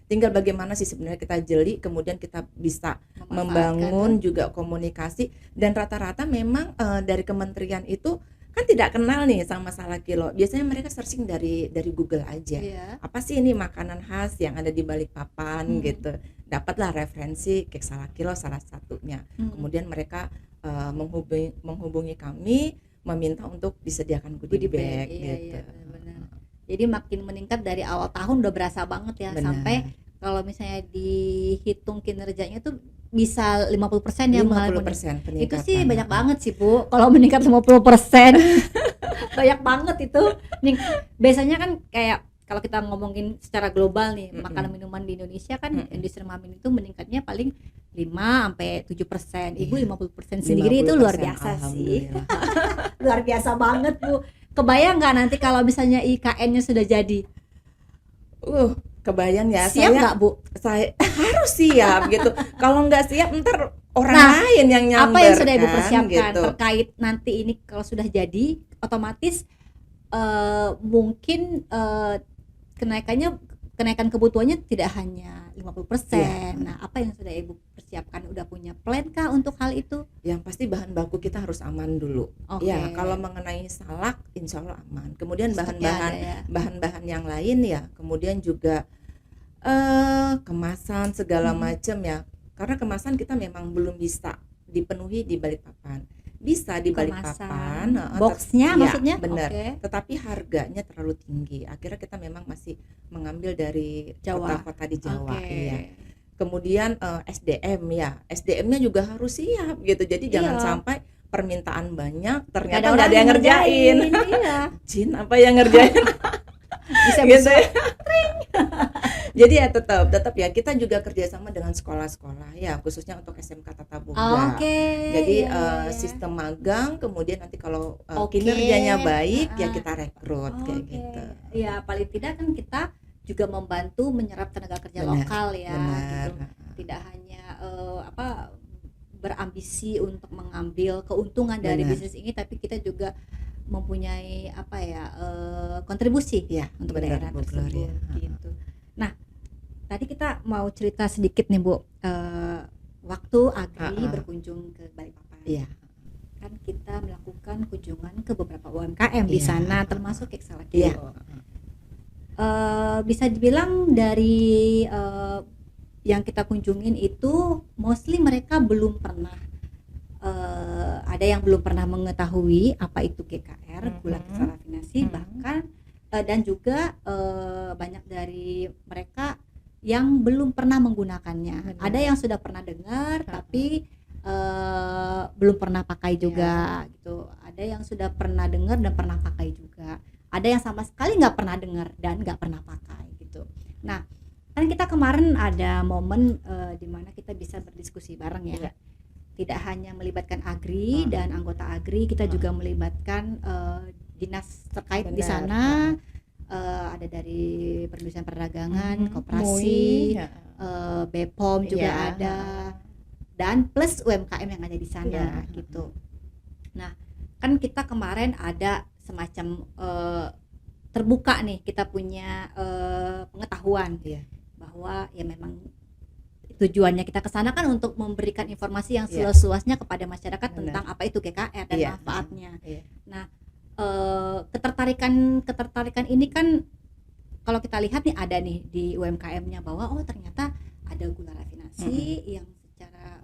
Tinggal bagaimana sih sebenarnya kita jeli, kemudian kita bisa membangun juga komunikasi. Dan rata-rata memang dari kementerian itu kan tidak kenal nih sama Salakilo. Biasanya mereka searching dari Google aja. Apa sih ini makanan khas yang ada di Balikpapan gitu. Dapatlah referensi Kek Salakilo salah satunya. Kemudian mereka menghubungi kami, meminta untuk disediakan goodie bag gitu. Benar. Jadi makin meningkat dari awal tahun, udah berasa banget ya. Sampai kalau misalnya dihitung kinerjanya tuh bisa 50% ya, 50% peningkatan. Itu sih banyak banget sih Bu. Kalau meningkat 50% banyak banget itu. Biasanya kan kayak kalau kita ngomongin secara global nih, makanan minuman di Indonesia kan industri makanan itu meningkatnya paling 5-7%. Ibu 50% sendiri 50%, itu luar biasa sih. Luar biasa banget Bu. Kebayang nggak nanti kalau misalnya IKN-nya sudah jadi? Kebayang ya. Siap nggak Bu? Saya harus siap gitu. Kalau nggak siap ntar orang lain yang nyamber. Apa yang sudah Ibu persiapkan gitu. Terkait nanti ini kalau sudah jadi, otomatis mungkin kenaikan kebutuhannya tidak hanya 50%. Nah, apa yang sudah Ibu persiapkan? Udah punya plan kah untuk hal itu? Yang pasti bahan baku kita harus aman dulu. Ya, kalau mengenai salak insya Allah aman. Kemudian bahan-bahan yang lain ya, kemudian juga kemasan segala macam ya. Karena kemasan kita memang belum bisa dipenuhi di Balikpapan. Bisa di Balikpapan, boxnya maksudnya? Benar. Tetapi harganya terlalu tinggi. Akhirnya kita memang masih mengambil dari kota-kota di Jawa. Ya. Kemudian SDM ya, SDM-nya juga harus siap gitu. Jadi jangan sampai permintaan banyak ternyata nggak ada yang ngerjain. Jin apa yang ngerjain? Bisa gitu ya. Jadi ya tetap ya kita juga kerjasama dengan sekolah-sekolah ya, khususnya untuk SMK Tata Boga. Jadi sistem magang, kemudian nanti kalau kinerjanya baik ya kita rekrut kayak gitu. Ya paling tidak kan kita juga membantu menyerap tenaga kerja lokal ya. Benar. Gitu. tidak hanya berambisi untuk mengambil keuntungan dari Benar. bisnis ini, tapi kita juga mempunyai kontribusi Ya, untuk benar, daerah Bu tersebut Gloria. gitu. Nah, tadi kita mau cerita sedikit nih Bu, waktu Agri berkunjung ke Balikpapan. Iya. Kan kita melakukan kunjungan ke beberapa UMKM di Iya. sana, termasuk Kek Iya. Salakilo. Bisa dibilang dari yang kita kunjungin itu mostly mereka belum pernah, ada yang belum pernah mengetahui apa itu GKR, gula kristal rafinasi, bahkan dan juga banyak dari mereka yang belum pernah menggunakannya. Benar. Ada yang sudah pernah dengar tapi belum pernah pakai juga gitu. Ada yang sudah pernah dengar dan pernah pakai juga. Ada yang sama sekali nggak pernah dengar dan nggak pernah pakai gitu. Nah, kan kita kemarin ada momen di mana kita bisa berdiskusi bareng ya. Iya. Tidak hanya melibatkan Agri dan anggota Agri, kita juga melibatkan dinas terkait di Benar. sana. Ada dari Perindustrian Perdagangan, MUI, Koperasi, ya. BPOM juga Iya. ada, dan plus UMKM yang ada di sana Iya. gitu. Nah, kan kita kemarin ada semacam terbuka nih, kita punya pengetahuan Iya. bahwa ya memang tujuannya kita ke sana kan untuk memberikan informasi yang Iya. seluas-luasnya kepada masyarakat Benar. tentang apa itu GKR dan Iya. manfaatnya. Iya. Nah, ketertarikan ini kan kalau kita lihat nih ada nih di UMKM-nya bahwa oh ternyata ada gula rafinasi yang secara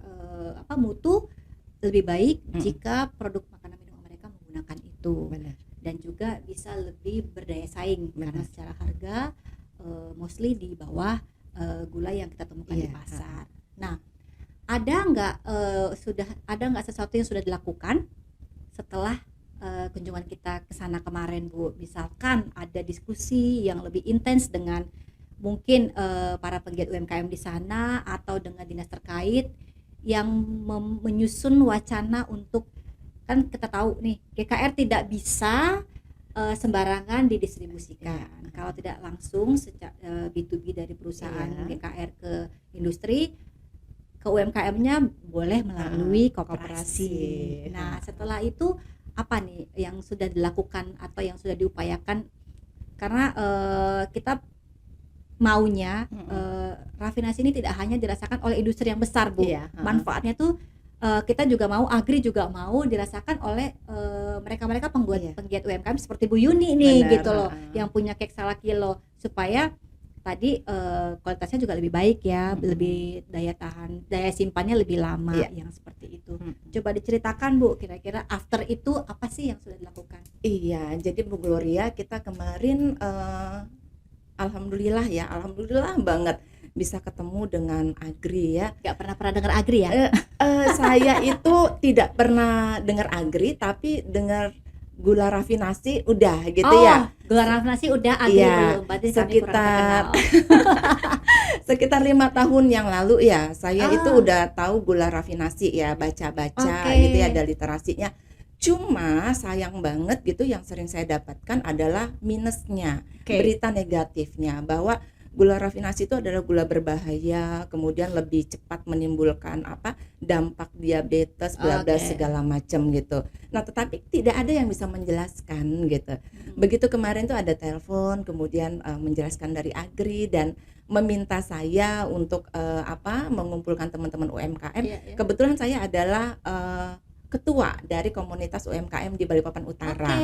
mutu lebih baik jika produk makanan minuman mereka menggunakan itu. Benar. Dan juga bisa lebih berdaya saing karena secara harga mostly di bawah gula yang kita temukan di Iya. pasar. Nah, ada nggak sesuatu yang sudah dilakukan setelah kunjungan kita ke sana kemarin, Bu? Misalkan ada diskusi yang lebih intens dengan mungkin para pegiat UMKM di sana atau dengan dinas terkait yang menyusun wacana untuk, kan kita tahu nih GKR tidak bisa sembarangan didistribusikan. Kalau tidak langsung sejak B2B dari perusahaan GKR ke industri, ke UMKM-nya boleh melalui koperasi. Nah, setelah itu apa nih yang sudah dilakukan atau yang sudah diupayakan? Karena kita maunya rafinasi ini tidak hanya dirasakan oleh industri yang besar, Bu. Iya. Manfaatnya tuh kita juga mau, Agri juga mau dirasakan oleh mereka-mereka penggiat UMKM seperti Bu Yuni nih. Benar. Gitu loh, yang punya Kek Salakilo, supaya tadi kualitasnya juga lebih baik ya, lebih daya simpannya lebih lama, yang seperti itu. Coba diceritakan, Bu, kira-kira after itu apa sih yang sudah dilakukan? Iya, jadi Bu Gloria, kita kemarin alhamdulillah banget bisa ketemu dengan Agri ya. Gak pernah dengar Agri ya? Saya itu tidak pernah dengar Agri, tapi dengar gula rafinasi udah gitu ya. Gula rafinasi udah, Agri belum. Berarti sekitar 5 tahun yang lalu ya, saya itu udah tahu gula rafinasi ya, baca-baca gitu ya, ada literasinya. Cuma sayang banget gitu, yang sering saya dapatkan adalah minusnya, berita negatifnya, bahwa gula rafinasi itu adalah gula berbahaya, kemudian lebih cepat menimbulkan dampak diabetes, bla bla segala macam gitu. Nah, tetapi tidak ada yang bisa menjelaskan gitu. Begitu kemarin tuh ada telepon, kemudian menjelaskan dari Agri dan meminta saya untuk mengumpulkan teman-teman UMKM. Kebetulan saya adalah ketua dari komunitas UMKM di Balikpapan Utara.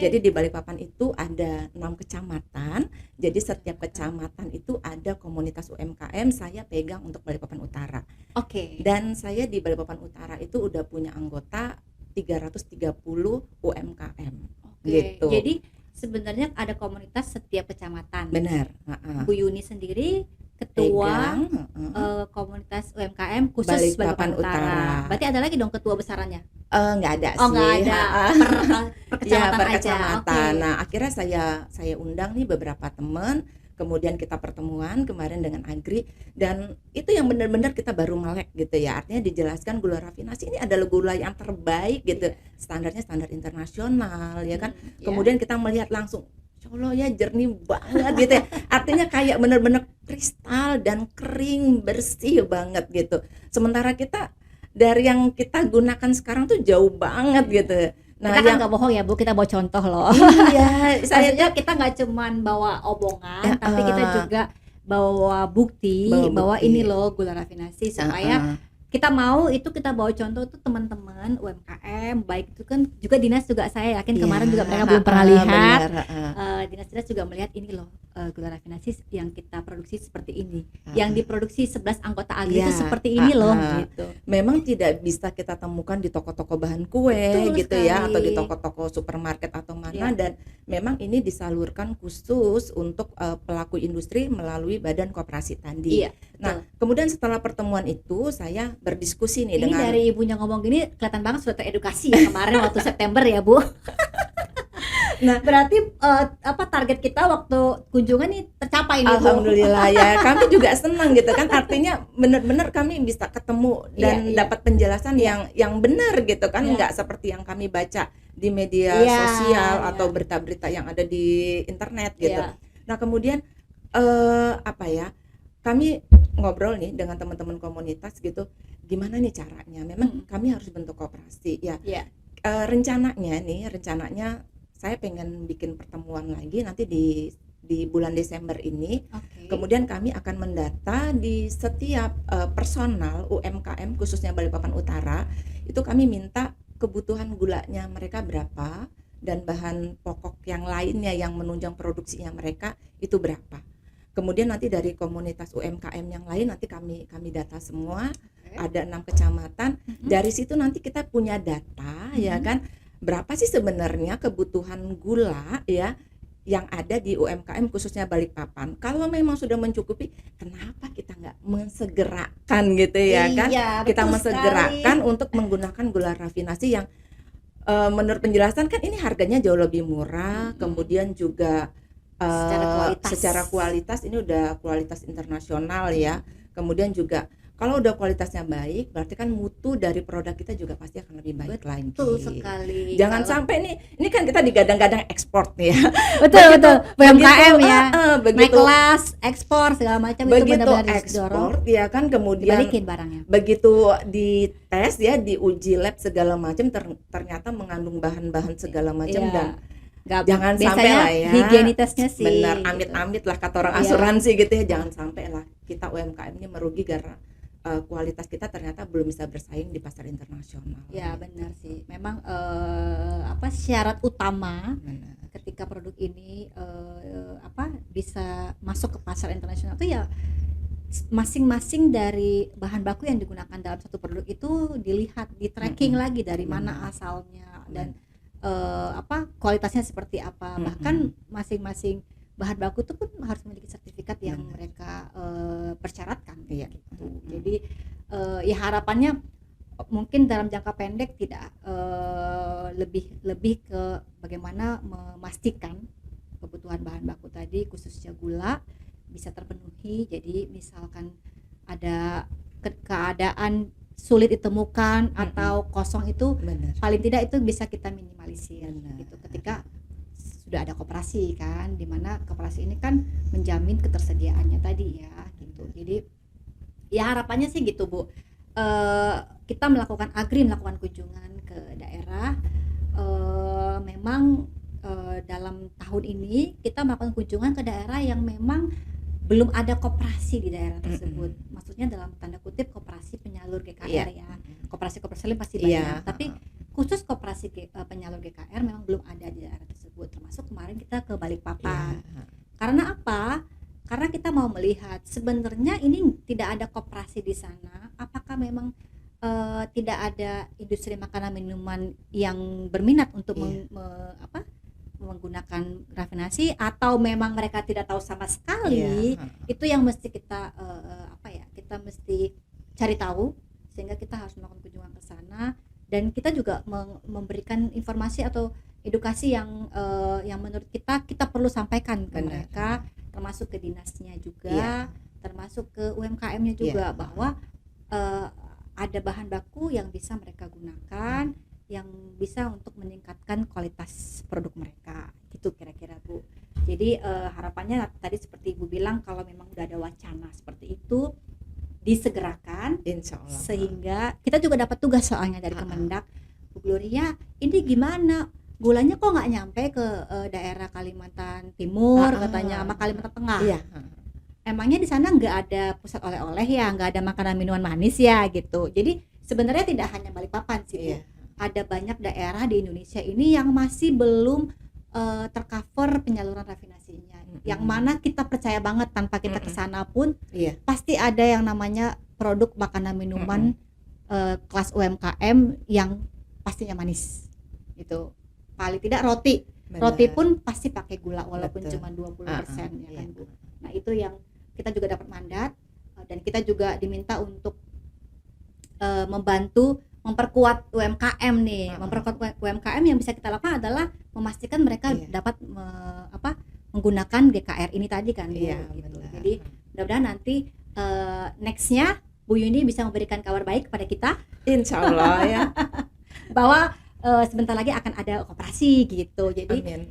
Jadi di Balikpapan itu ada 6 kecamatan. Jadi setiap kecamatan itu ada komunitas UMKM, saya pegang untuk Balikpapan Utara. Dan saya di Balikpapan Utara itu udah punya anggota 330 UMKM. Gitu. Jadi sebenarnya ada komunitas setiap kecamatan. Benar. Bu Yuni sendiri ketua komunitas UMKM khusus Balikpapan Utara. Berarti ada lagi dong ketua besarannya? Nggak ada sih. Nggak ada. Per kecamatan aja. Nah, akhirnya saya undang nih beberapa teman, kemudian kita pertemuan kemarin dengan Agri, dan itu yang benar-benar kita baru melek gitu ya. Artinya dijelaskan gula rafinasi ini adalah gula yang terbaik gitu. Standarnya standar internasional ya kan. Kemudian kita melihat langsung, Masya Allah ya, jernih banget gitu ya. Artinya kayak bener-bener kristal dan kering bersih banget gitu. Sementara kita dari yang kita gunakan sekarang tuh jauh banget gitu. Nah Kita kan yang nggak bohong ya Bu, kita bawa contoh loh. iya saya Maksudnya tuh kita nggak cuman bawa omongan, tapi kita Heeh, juga bawa bukti bawa bahwa ini bukti. loh gula rafinasi, supaya Heeh. kita mau itu kita bawa contoh tuh teman-teman UMKM, baik itu kan juga dinas, juga saya yakin Iya, kemarin juga mereka belum pernah heeh, lihat. bener, heeh, Dinas-dinas juga melihat ini loh, gula rafinasi yang kita produksi seperti ini, yang heeh. diproduksi 11 anggota agri itu Iya, seperti ini loh heeh. gitu. Memang tidak bisa kita temukan di toko-toko bahan kue Betul gitu ya, atau di sekali. toko-toko supermarket atau mana, Ya, dan memang ini disalurkan khusus untuk pelaku industri melalui Badan Koperasi Tani. iya, Nah, betul. kemudian setelah pertemuan itu saya berdiskusi nih Ini dengan dari ibunya ngomong gini kelihatan banget sudah teredukasi ya kemarin waktu September ya Bu. nah, Berarti apa target kita waktu kunjungan nih tercapai nih Bu. alhamdulillah ya, kami juga senang gitu kan, artinya benar-benar kami bisa ketemu Iya, dan iya, dapat penjelasan iya, yang benar gitu kan, iya, nggak seperti yang kami baca di media iya, sosial iya, atau berita-berita yang ada di internet gitu. iya. Nah kemudian apa ya, kami ngobrol nih dengan teman-teman komunitas gitu, gimana nih caranya? Memang Mm, kami harus bentuk koperasi ya. iya, Rencananya saya pengen bikin pertemuan lagi nanti di bulan Desember ini. oke. Kemudian kami akan mendata di setiap personal UMKM khususnya Balikpapan Utara, itu kami minta kebutuhan gulanya mereka berapa dan bahan pokok yang lainnya yang menunjang produksinya mereka itu berapa. Kemudian nanti dari komunitas UMKM yang lain nanti kami data semua, Oke. ada 6 kecamatan. Mm-mm, Dari situ nanti kita punya data ya mm-mm. kan, berapa sih sebenarnya kebutuhan gula ya yang ada di UMKM khususnya Balikpapan. Kalau memang sudah mencukupi, kenapa kita nggak mensegerakan gitu ya kan? Iya, Kita betul mensegerakan sekali. untuk menggunakan gula rafinasi yang menurut penjelasan kan ini harganya jauh lebih murah, Mm-mm. kemudian juga Secara kualitas. secara kualitas ini udah kualitas internasional ya. Mm-mm. Kemudian juga kalau udah kualitasnya baik, berarti kan mutu dari produk kita juga pasti akan lebih baik lagi. Betul sekali. Jangan Kalau sampai nih, ini kan kita digadang-gadang ekspor nih ya. betul Begitu betul UMKM ya. Naik begitu kelas, ekspor segala macam itu begitu benar-benar didorong, ekspor ya kan, kemudian dibalikin barangnya. begitu dites ya, diuji lab segala macam, ternyata mengandung bahan-bahan segala macam Iya. dan Nggak, jangan sampai biasanya lah ya. higienitasnya sih Benar, gitu. amit-amit lah kata orang Iya. asuransi gitu ya, jangan sampai lah kita UMKM-nya merugi karena kualitas kita ternyata belum bisa bersaing di pasar internasional. Ya benar sih. Memang apa syarat utama Benar. ketika produk ini apa bisa masuk ke pasar internasional itu ya masing-masing dari bahan baku yang digunakan dalam satu produk itu dilihat, di tracking Mm-mm. lagi dari mana Benar. asalnya dan apa kualitasnya seperti apa. Bahkan masing-masing bahan baku itu pun harus memiliki sertifikat yang Benar. mereka persyaratkan Iya. gitu. Jadi ya harapannya mungkin dalam jangka pendek tidak lebih ke bagaimana memastikan kebutuhan bahan baku tadi khususnya gula bisa terpenuhi. Jadi misalkan ada keadaan sulit ditemukan atau kosong itu Benar. paling tidak itu bisa kita minimalisir Benar. gitu ketika sudah ada koperasi kan, dimana koperasi ini kan menjamin ketersediaannya tadi ya gitu. Jadi ya harapannya sih gitu Bu, kita melakukan kunjungan ke daerah, memang dalam tahun ini kita melakukan kunjungan ke daerah yang memang belum ada koperasi di daerah tersebut. Maksudnya dalam tanda kutip koperasi penyalur GKR ya. Koperasi-koperasi lain pasti banyak, tapi khusus koperasi penyalur GKR memang belum ada di daerah tersebut. Termasuk kemarin kita ke Balikpapan. Karena apa? Karena kita mau melihat sebenarnya ini tidak ada koperasi di sana. Apakah memang tidak ada industri makanan minuman yang berminat untuk menggunakan rafinasi, atau memang mereka tidak tahu sama sekali? Itu yang mesti kita kita mesti cari tahu, sehingga kita harus melakukan kunjungan ke sana dan kita juga memberikan informasi atau edukasi yang menurut kita perlu sampaikan ke mereka, termasuk ke dinasnya juga, termasuk ke UMKM-nya juga, bahwa ada bahan baku yang bisa mereka gunakan, yang bisa untuk meningkatkan kualitas produk mereka gitu kira-kira Bu. Jadi harapannya tadi seperti Ibu bilang, kalau memang udah ada wacana seperti itu disegerakan, Insya Allah. sehingga kita juga dapat tugas soalnya dari Kemendak, Bu Gloria, ini gimana gulanya kok nggak nyampe ke daerah Kalimantan Timur katanya, sama Kalimantan Tengah. Iya. Emangnya di sana nggak ada pusat oleh-oleh ya, nggak ada makanan minuman manis ya gitu. Jadi sebenarnya tidak hanya Balikpapan sih, Bu. Iya. Ada banyak daerah di Indonesia ini yang masih belum tercover penyaluran rafinasinya. Yang mana kita percaya banget tanpa kita kesana pun Iya. pasti ada yang namanya produk makanan minuman kelas UMKM yang pastinya manis gitu. Paling tidak roti. Benar. Roti pun pasti pakai gula walaupun Betul. cuma 20% ya Iya. kan, Bu. Nah, itu yang kita juga dapat mandat, dan kita juga diminta untuk membantu memperkuat UMKM nih. Memperkuat UMKM yang bisa kita lakukan adalah memastikan mereka Iya. dapat menggunakan GKR ini tadi kan, Bu, Iya, gitu. benar. Jadi mudah-mudahan nanti nextnya Bu Yuni bisa memberikan kabar baik kepada kita Insya Allah ya. bahwa sebentar lagi akan ada koperasi gitu. Jadi Amin.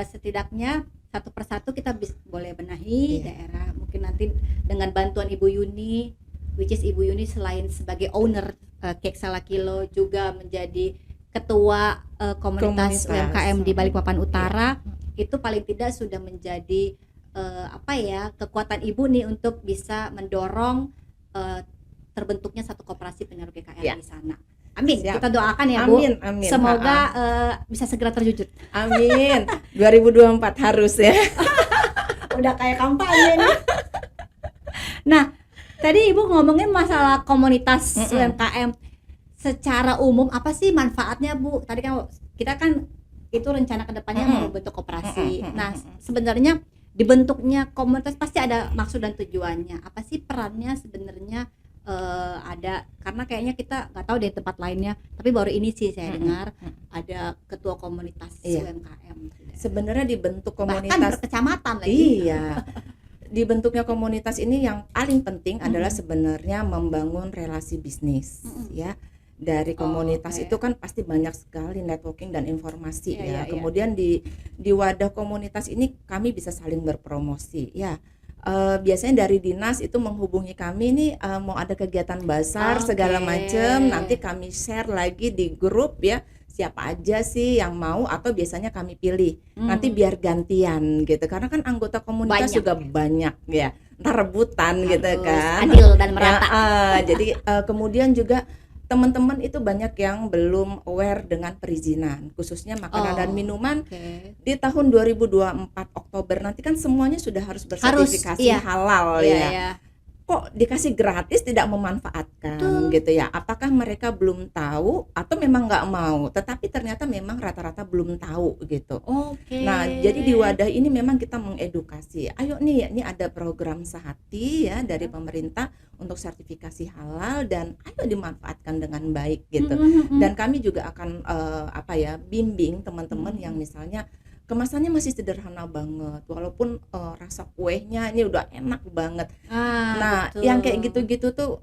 setidaknya satu persatu kita boleh benahi Iya. daerah. Mungkin nanti dengan bantuan Ibu Yuni, which is Ibu Yuni selain sebagai owner Cake Salakilo juga menjadi ketua komunitas UMKM di Balikpapan Utara. Itu paling tidak sudah menjadi kekuatan Ibu nih untuk bisa mendorong terbentuknya satu koperasi penyalur GKR di sana. Amin. Siap. Kita doakan ya, Bu. Amin, amin. Semoga bisa segera terwujud. Amin. 2024 harus ya. Udah kayak kampanye nih. Nah, tadi Ibu ngomongin masalah komunitas UMKM. Secara umum apa sih manfaatnya, Bu? Tadi kan kita kan itu rencana kedepannya mau membentuk koperasi. Nah, sebenarnya dibentuknya komunitas pasti ada maksud dan tujuannya. Apa sih perannya sebenarnya? Ada, karena kayaknya kita nggak tahu di tempat lainnya, tapi baru ini sih saya dengar ada ketua komunitas UMKM. Sebenarnya dibentuk Bahkan komunitas berkecamatan lagi. Iya. Dibentuknya komunitas ini yang paling penting adalah sebenarnya membangun relasi bisnis ya. Dari komunitas itu kan pasti banyak sekali networking dan informasi ya. Kemudian di wadah komunitas ini kami bisa saling berpromosi ya. Biasanya dari dinas itu menghubungi kami nih, mau ada kegiatan basar segala macam, nanti kami share lagi di grup ya, siapa aja sih yang mau, atau biasanya kami pilih nanti biar gantian gitu, karena kan anggota komunitas juga banyak ya, ntar rebutan gitu kan, adil dan merata. Jadi kemudian juga teman-teman itu banyak yang belum aware dengan perizinan, khususnya makanan dan minuman. Di tahun 2024 Oktober nanti kan semuanya sudah harus bersertifikasi halal ya. Kok dikasih gratis tidak memanfaatkan gitu ya? Apakah mereka belum tahu atau memang nggak mau? Tetapi ternyata memang rata-rata belum tahu gitu. Nah, jadi di wadah ini memang kita mengedukasi. Ayo nih, ini ada program Sehati ya dari pemerintah untuk sertifikasi halal, dan ayo dimanfaatkan dengan baik gitu. Dan kami juga akan bimbing teman-teman yang misalnya kemasannya masih sederhana banget, walaupun rasa kuenya ini udah enak banget. Nah, betul. Yang kayak gitu-gitu tuh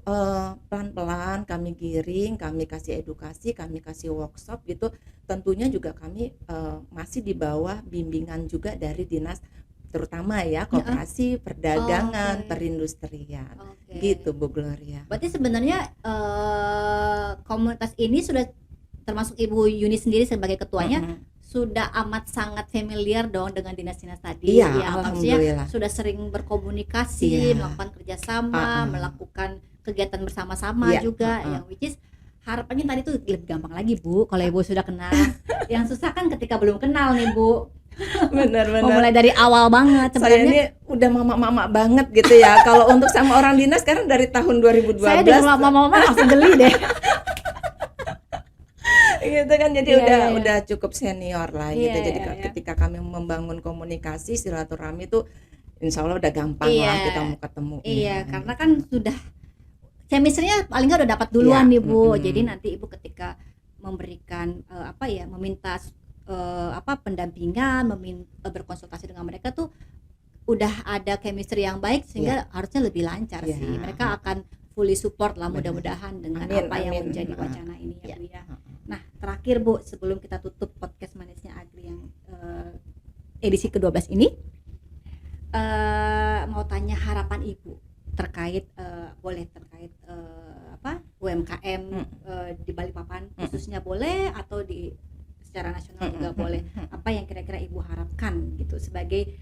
pelan-pelan kami giring, kami kasih edukasi, kami kasih workshop gitu. Tentunya juga kami masih di bawah bimbingan juga dari dinas, terutama ya koperasi, perdagangan, perindustrian. Gitu Bu Gloria. Berarti sebenarnya komunitas ini sudah termasuk Ibu Yuni sendiri sebagai ketuanya sudah amat sangat familiar dong dengan dinas-dinas tadi. Iya, maksudnya sudah sering berkomunikasi, melakukan kerjasama, melakukan kegiatan bersama-sama juga, yang which is harapannya tadi tuh lebih gampang lagi, Bu, kalau Ibu sudah kenal. Yang susah kan ketika belum kenal nih, Bu. Benar-benar. Mulai dari awal banget. Saya ini udah mama-mama banget gitu ya. Kalau untuk sama orang dinas sekarang dari tahun 2012. Saya di mama-mama langsung geli deh. Gitu kan, jadi udah cukup senior lah gitu. Jadi ketika kami membangun komunikasi silaturahmi itu insya Allah udah gampang lah kita mau ketemu. Karena kan sudah chemistry-nya paling nggak udah dapat duluan nih, Bu. Jadi nanti Ibu ketika memberikan meminta pendampingan, berkonsultasi dengan mereka tuh udah ada chemistry yang baik, sehingga harusnya lebih lancar sih. Mereka akan fully support lah mudah-mudahan dengan yang menjadi wacana ini ya, Bu ya. Nah, terakhir Bu, sebelum kita tutup podcast Manisnya Agri yang edisi ke-12 ini mau tanya harapan Ibu terkait boleh terkait UMKM di Balikpapan khususnya boleh atau di secara nasional juga boleh. Apa yang kira-kira Ibu harapkan gitu sebagai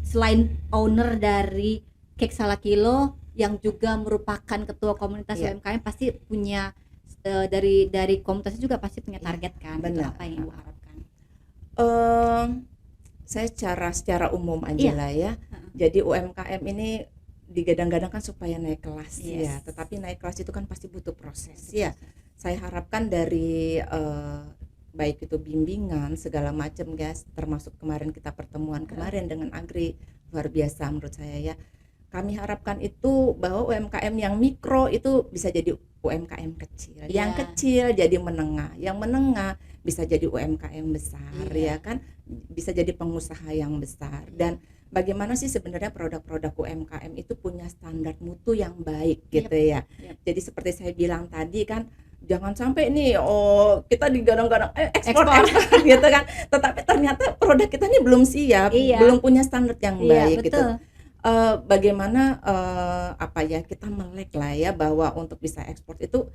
selain owner dari Cake Salakilo yang juga merupakan ketua komunitas UMKM pasti punya dari komunitasnya juga pasti punya target kan. Gitu, apa yang Ibu harapkan? Saya secara umum aja lah ya. Jadi UMKM ini digadang-gadang kan supaya naik kelas ya. Tetapi naik kelas itu kan pasti butuh proses ya. Saya harapkan dari baik itu bimbingan segala macam guys, termasuk kemarin kita pertemuan kemarin dengan Agri, luar biasa menurut saya ya. Kami harapkan itu bahwa UMKM yang mikro itu bisa jadi UMKM kecil, yang kecil jadi menengah, yang menengah bisa jadi UMKM besar ya kan, bisa jadi pengusaha yang besar. Dan bagaimana sih sebenarnya produk-produk UMKM itu punya standar mutu yang baik gitu ya. Jadi seperti saya bilang tadi kan, jangan sampai nih kita digadang-gadang ekspor gitu kan, tetapi ternyata produk kita ini belum siap, belum punya standar yang baik gitu. Bagaimana kita melek lah ya bahwa untuk bisa ekspor itu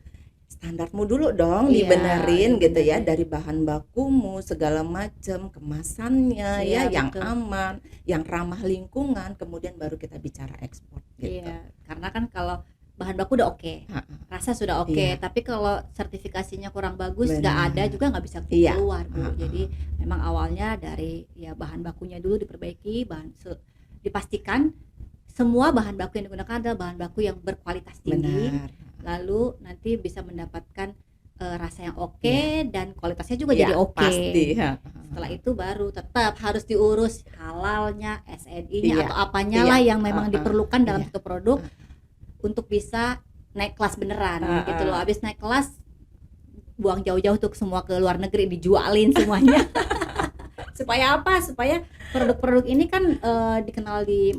standarmu dulu dong dibenerin gitu ya, dari bahan bakumu segala macam, kemasannya yang aman, yang ramah lingkungan, kemudian baru kita bicara ekspor gitu. Karena kan kalau bahan baku udah oke, rasa sudah oke, tapi kalau sertifikasinya kurang bagus nggak ada juga nggak bisa keluar Bu. Jadi memang awalnya dari bahan bakunya dulu diperbaiki, dipastikan semua bahan baku yang digunakan adalah bahan baku yang berkualitas tinggi. Lalu nanti bisa mendapatkan rasa yang oke dan kualitasnya juga jadi oke. Setelah itu baru tetap harus diurus halalnya, SNI-nya atau apanya lah yang memang diperlukan dalam satu produk untuk bisa naik kelas beneran gitu loh. Habis naik kelas buang jauh-jauh tuh semua ke luar negeri, dijualin semuanya. Supaya apa? Supaya produk-produk ini kan dikenal di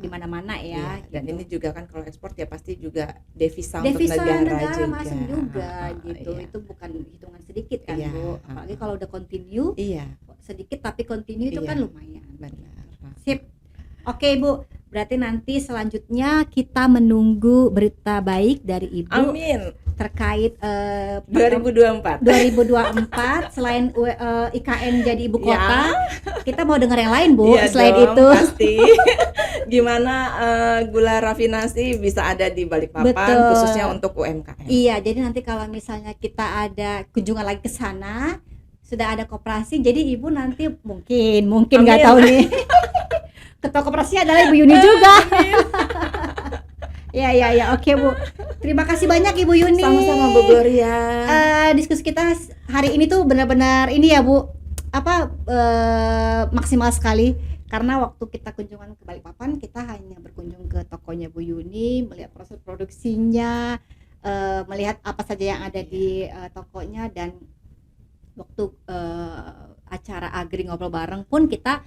mana-mana ya. Dan ini juga kan kalau ekspor ya pasti juga devisa untuk negara juga. Masuk juga gitu. Itu bukan hitungan sedikit kan Bu. Apalagi kalau udah continue, sedikit tapi continue itu kan lumayan. Sip. Oke Bu, berarti nanti selanjutnya kita menunggu berita baik dari Ibu. Amin. Terkait 2024 selain IKN jadi ibu kota, kita mau dengar yang lain Bu selain dong, itu. Pasti. Gimana gula rafinasi bisa ada di Balikpapan khususnya untuk UMKM. Iya, jadi nanti kalau misalnya kita ada kunjungan lagi ke sana, sudah ada koperasi, jadi Ibu nanti mungkin nggak tahu nih. Ketua koperasi adalah Ibu Yuni juga. Ya, oke Bu. Terima kasih banyak Ibu Yuni. Sama-sama Bu Gloria. Diskusi kita hari ini tuh benar-benar ini ya Bu, maksimal sekali. Karena waktu kita kunjungan ke Balikpapan, kita hanya berkunjung ke tokonya Bu Yuni, melihat proses produksinya, melihat apa saja yang ada di tokonya, dan waktu acara Agri ngobrol bareng pun kita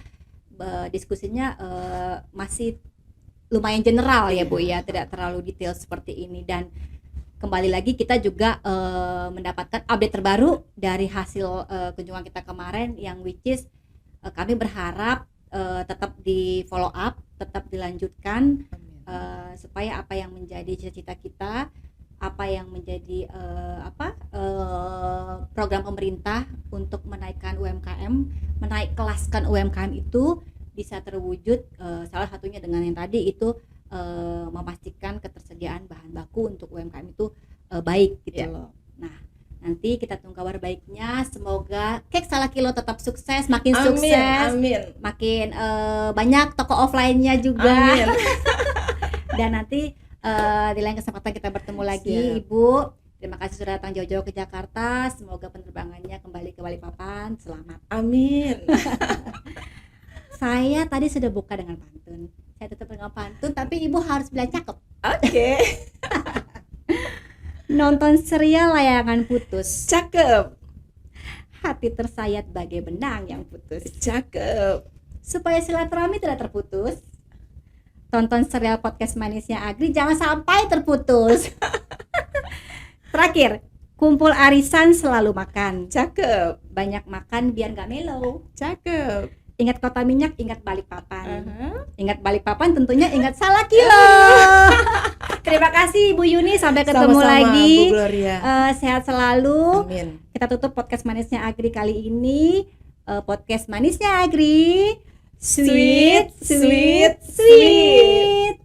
diskusinya masih lumayan general ya Bu ya, tidak terlalu detail seperti ini. Dan kembali lagi kita juga mendapatkan update terbaru dari hasil kunjungan kita kemarin, yang which is kami berharap tetap di follow up, tetap dilanjutkan, supaya apa yang menjadi cita-cita kita, apa yang menjadi program pemerintah untuk menaikkan UMKM, menaik kelaskan UMKM itu bisa terwujud. Salah satunya dengan yang tadi itu memastikan ketersediaan bahan baku untuk UMKM itu baik gitu loh. Nah, nanti kita tunggu kabar baiknya. Semoga Cake Salakilo tetap sukses, makin sukses, makin banyak toko offline-nya juga. Dan nanti di lain kesempatan kita bertemu lagi. Ibu, terima kasih sudah datang jauh-jauh ke Jakarta. Semoga penerbangannya kembali ke Balikpapan selamat. Amin. Saya tadi sudah buka dengan pantun. Saya tutup dengan pantun, tapi Ibu harus bilang cakep. Oke. Nonton serial layangan putus. Cakep. Hati tersayat bagai benang yang putus. Cakep. Supaya silaturahmi tidak terputus, tonton serial podcast Manisnya Agri, jangan sampai terputus. Terakhir, Kumpul arisan selalu makan. Cakep. Banyak makan biar gak melo. Cakep. Ingat kota minyak, ingat Balikpapan. Uh-huh. Ingat Balikpapan tentunya ingat salah kilo. Terima kasih Bu Yuni, sampai ketemu Sama-sama, lagi. Bu Gloria. Sehat selalu. Amin. Kita tutup podcast Manisnya Agri kali ini. Podcast Manisnya Agri. Sweet, sweet, sweet.